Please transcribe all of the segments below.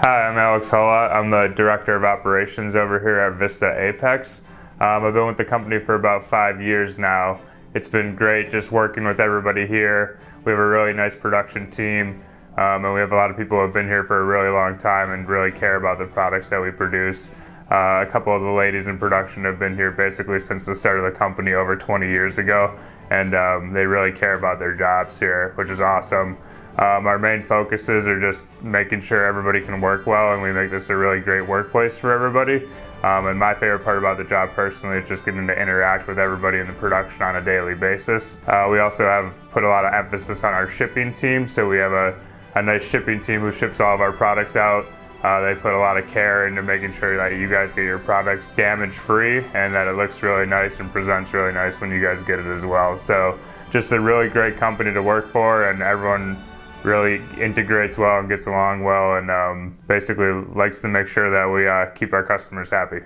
Hi, I'm Alex Hola. I'm the Director of Operations over here at Vista Apex. I've been with the company for about 5 years now. It's been great just working with everybody here. We have a really nice production team, and we have a lot of people who have been here for a really long time and really care about the products that we produce. A couple of the ladies in production have been here basically since the start of the company over 20 years ago, and they really care about their jobs here, which is awesome. Our main focuses are just making sure everybody can work well, and we make this a really great workplace for everybody. And my favorite part about the job personally is just getting to interact with everybody in the production on a daily basis. We also have put a lot of emphasis on our shipping team, so we have a nice shipping team who ships all of our products out. They put a lot of care into making sure that you guys get your products damage-free and that it looks really nice and presents really nice when you guys get it as well. So just a really great company to work for, and everyone really integrates well and gets along well, and basically likes to make sure that we keep our customers happy.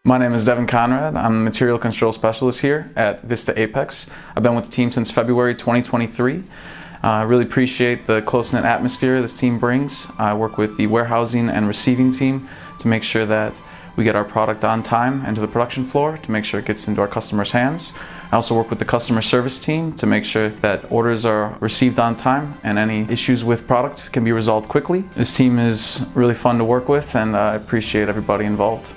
My name is Devin Conrad. I'm a material control specialist here at Vista Apex. I've been with the team since February 2023. I really appreciate the close-knit atmosphere this team brings. I work with the warehousing and receiving team to make sure that we get our product on time and to the production floor to make sure it gets into our customers' hands. I also work with the customer service team to make sure that orders are received on time and any issues with product can be resolved quickly. This team is really fun to work with, and I appreciate everybody involved.